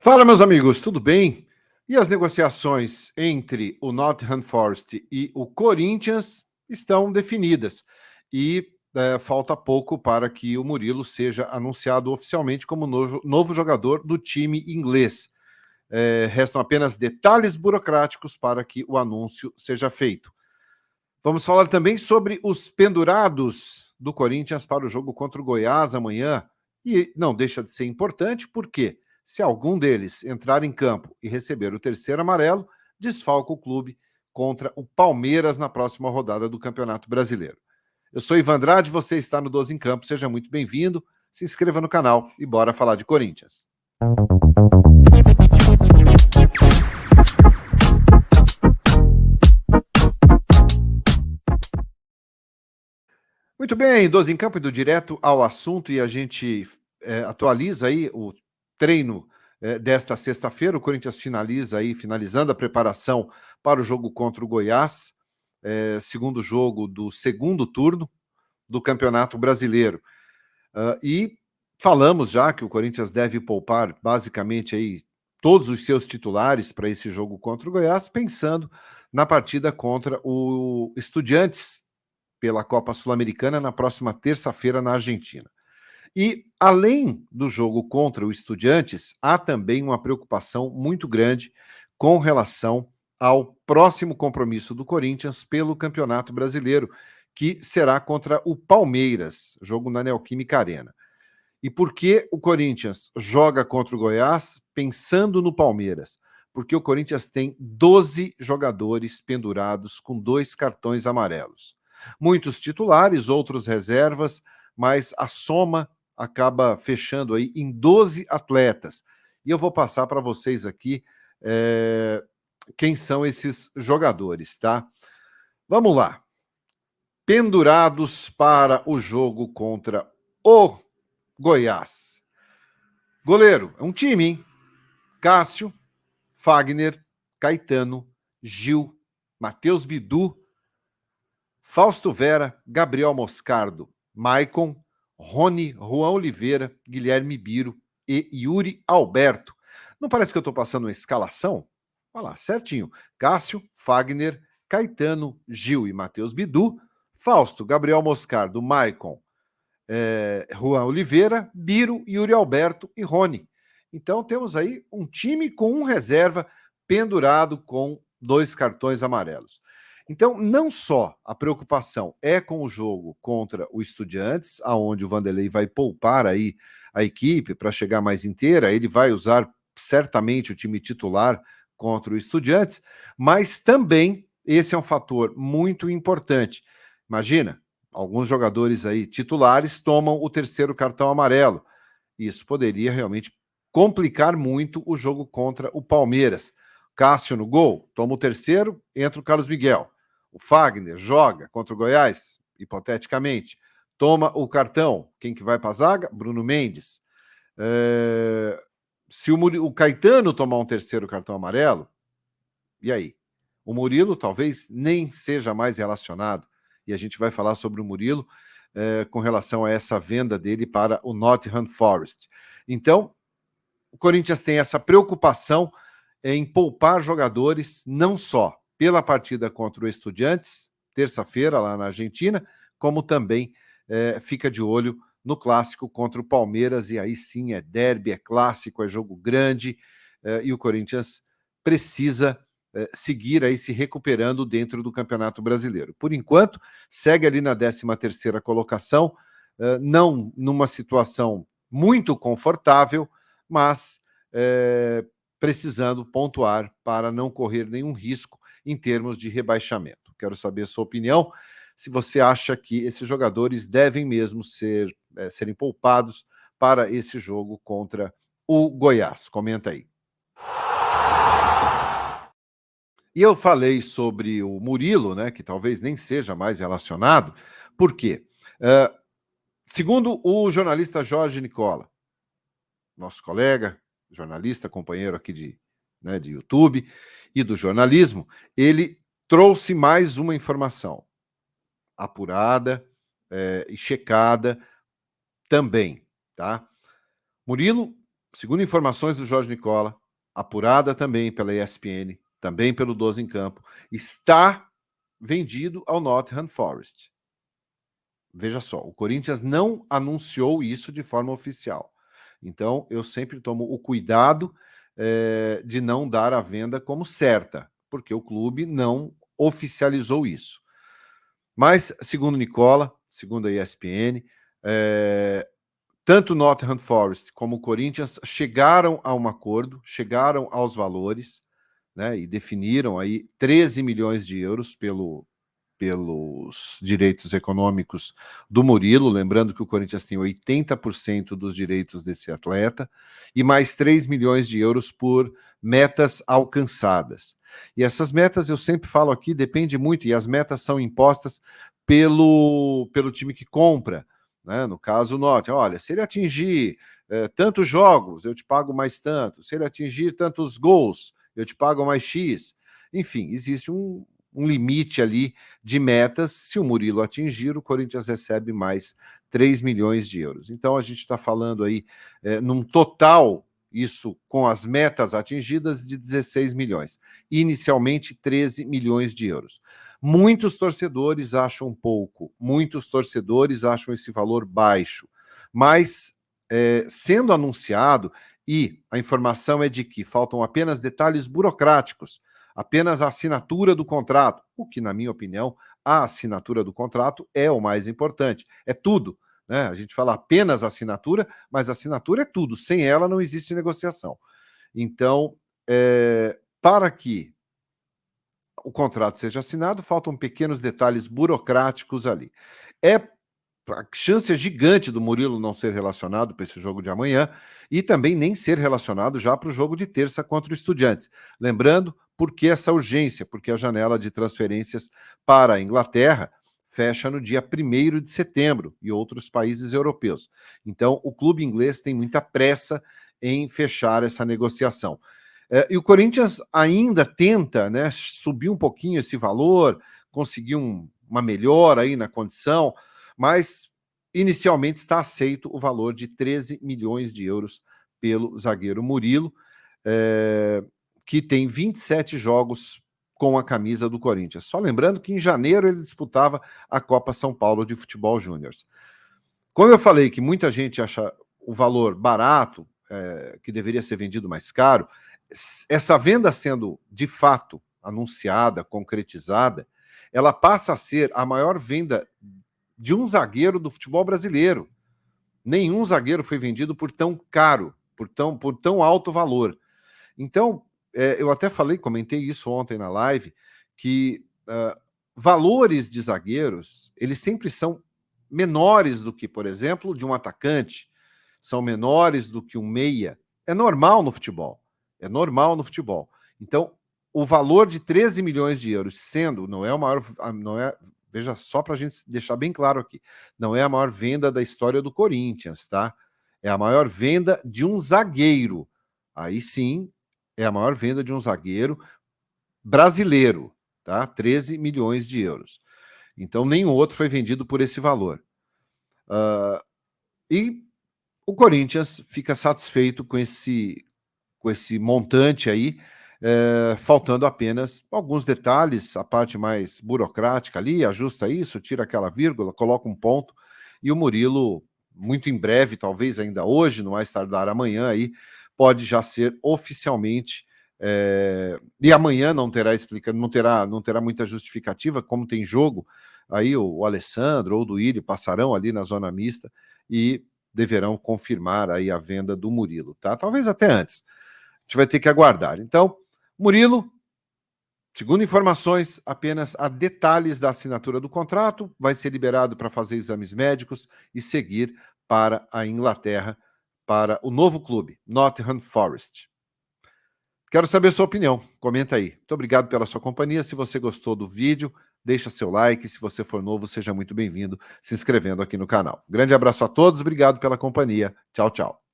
Fala, meus amigos, tudo bem? E as negociações entre o Nottingham Forest e o Corinthians estão definidas. E falta pouco para que o Murilo seja anunciado oficialmente como novo jogador do time inglês. Restam apenas detalhes burocráticos para que o anúncio seja feito. Vamos falar também sobre os pendurados do Corinthians para o jogo contra o Goiás amanhã. E não deixa de ser importante, porque se algum deles entrar em campo e receber o terceiro amarelo, desfalca o clube contra o Palmeiras na próxima rodada do Campeonato Brasileiro. Eu sou Ivan Andrade, você está no 12 em Campo, seja muito bem-vindo, se inscreva no canal e bora falar de Corinthians. Muito bem, 12 em Campo, indo direto ao assunto e a gente atualiza aí o treino desta sexta-feira. O Corinthians finalizando a preparação para o jogo contra o Goiás, segundo jogo do segundo turno do Campeonato Brasileiro. E falamos já que o Corinthians deve poupar basicamente aí todos os seus titulares para esse jogo contra o Goiás, pensando na partida contra o Estudiantes pela Copa Sul-Americana na próxima terça-feira na Argentina. E, além do jogo contra o Estudiantes, há também uma preocupação muito grande com relação ao próximo compromisso do Corinthians pelo Campeonato Brasileiro, que será contra o Palmeiras, jogo na Neoquímica Arena. E por que o Corinthians joga contra o Goiás pensando no Palmeiras? Porque o Corinthians tem 12 jogadores pendurados com 2 cartões amarelos. Muitos titulares, outros reservas, mas a soma acaba fechando aí em 12 atletas. E eu vou passar para vocês aqui quem são esses jogadores, tá? Vamos lá. Pendurados para o jogo contra o Goiás. Goleiro, é um time, hein? Cássio, Fagner, Caetano, Gil, Matheus Bidu, Fausto Vera, Gabriel Moscardo, Maicon, Rony, Juan Oliveira, Guilherme Biro e Yuri Alberto. Não parece que eu estou passando uma escalação? Olha lá, certinho. Cássio, Fagner, Caetano, Gil e Matheus Bidu, Fausto, Gabriel Moscardo, Maicon, Juan Oliveira, Biro, Yuri Alberto e Rony. Então temos aí um time com um reserva pendurado com 2 cartões amarelos. Então, não só a preocupação é com o jogo contra o Estudiantes, aonde o Vanderlei vai poupar aí a equipe para chegar mais inteira, ele vai usar certamente o time titular contra o Estudiantes, mas também esse é um fator muito importante. Imagina, alguns jogadores aí titulares tomam o terceiro cartão amarelo. Isso poderia realmente complicar muito o jogo contra o Palmeiras. Cássio no gol, toma o terceiro, entra o Carlos Miguel. O Fagner joga contra o Goiás, hipoteticamente, toma o cartão. Quem que vai para a zaga? Bruno Mendes. Se o Caetano tomar um terceiro cartão amarelo, e aí? O Murilo talvez nem seja mais relacionado. E a gente vai falar sobre o Murilo com relação a essa venda dele para o Nottingham Forest. Então, o Corinthians tem essa preocupação em poupar jogadores, não só pela partida contra o Estudiantes, terça-feira, lá na Argentina, como também fica de olho no clássico contra o Palmeiras, e aí sim é derby, é clássico, é jogo grande, e o Corinthians precisa seguir aí se recuperando dentro do Campeonato Brasileiro. Por enquanto, segue ali na 13ª colocação, não numa situação muito confortável, mas precisando pontuar para não correr nenhum risco em termos de rebaixamento. Quero saber a sua opinião, se você acha que esses jogadores devem mesmo serem poupados para esse jogo contra o Goiás. Comenta aí. E eu falei sobre o Murilo, né, que talvez nem seja mais relacionado, por quê? Segundo o jornalista Jorge Nicola, nosso colega, jornalista, companheiro aqui de YouTube e do jornalismo, ele trouxe mais uma informação apurada e checada também, tá? Murilo segundo informações do Jorge Nicola, apurada também pela ESPN, também pelo 12 em Campo, está vendido ao Nottingham Forest. Veja só, o Corinthians não anunciou isso de forma oficial. Então, eu sempre tomo o cuidado de não dar a venda como certa, porque o clube não oficializou isso. Mas, segundo Nicola, segundo a ESPN, tanto o Nottingham Forest como o Corinthians chegaram a um acordo, chegaram aos valores, né, e definiram aí 13 milhões de euros pelos direitos econômicos do Murilo, lembrando que o Corinthians tem 80% dos direitos desse atleta, e mais 3 milhões de euros por metas alcançadas. E essas metas, eu sempre falo aqui, depende muito, e as metas são impostas pelo time que compra, né? No caso, note, olha, se ele atingir tantos jogos, eu te pago mais tanto, se ele atingir tantos gols, eu te pago mais X. Enfim, existe um limite ali de metas. Se o Murilo atingir, o Corinthians recebe mais 3 milhões de euros. Então, a gente está falando aí, num total, isso com as metas atingidas, de 16 milhões. Inicialmente, 13 milhões de euros. Muitos torcedores acham pouco, muitos torcedores acham esse valor baixo, mas sendo anunciado, e a informação é de que faltam apenas detalhes burocráticos, apenas a assinatura do contrato, o que, na minha opinião, a assinatura do contrato é o mais importante, é tudo, né? A gente fala apenas assinatura, mas assinatura é tudo, sem ela não existe negociação. Então, para que o contrato seja assinado, faltam pequenos detalhes burocráticos ali. A chance é gigante do Murilo não ser relacionado para esse jogo de amanhã e também nem ser relacionado já para o jogo de terça contra o Estudiantes. Lembrando, por que essa urgência? Porque a janela de transferências para a Inglaterra fecha no dia 1º de setembro e outros países europeus. Então, o clube inglês tem muita pressa em fechar essa negociação. E o Corinthians ainda tenta, né, subir um pouquinho esse valor, conseguir uma melhora aí na condição, mas inicialmente está aceito o valor de 13 milhões de euros pelo zagueiro Murilo, que tem 27 jogos com a camisa do Corinthians. Só lembrando que em janeiro ele disputava a Copa São Paulo de Futebol Júnior. Quando eu falei que muita gente acha o valor barato, que deveria ser vendido mais caro, essa venda sendo de fato anunciada, concretizada, ela passa a ser a maior venda de um zagueiro do futebol brasileiro. Nenhum zagueiro foi vendido por tão caro, por tão alto valor. Então, eu até comentei isso ontem na live, que valores de zagueiros, eles sempre são menores do que, por exemplo, de um atacante, são menores do que um meia. É normal no futebol. É normal no futebol. Então, o valor de 13 milhões de euros, sendo, não é o maior, não é, veja só para a gente deixar bem claro aqui, não é a maior venda da história do Corinthians, tá? É a maior venda de um zagueiro. Aí sim, é a maior venda de um zagueiro brasileiro, tá? 13 milhões de euros. Então, nenhum outro foi vendido por esse valor. E o Corinthians fica satisfeito com esse montante aí, faltando apenas alguns detalhes, a parte mais burocrática ali, ajusta isso, tira aquela vírgula, coloca um ponto, e o Murilo, muito em breve, talvez ainda hoje, no mais tardar amanhã, aí, pode já ser oficialmente, e amanhã não terá não terá muita justificativa, como tem jogo, aí o Alessandro ou o Duílio passarão ali na zona mista e deverão confirmar aí a venda do Murilo, tá? Talvez até antes. A gente vai ter que aguardar. Então, Murilo, segundo informações, apenas há detalhes da assinatura do contrato, vai ser liberado para fazer exames médicos e seguir para a Inglaterra, para o novo clube, Nottingham Forest. Quero saber sua opinião, comenta aí. Muito obrigado pela sua companhia. Se você gostou do vídeo, deixa seu like. Se você for novo, seja muito bem-vindo se inscrevendo aqui no canal. Grande abraço a todos, obrigado pela companhia. Tchau, tchau.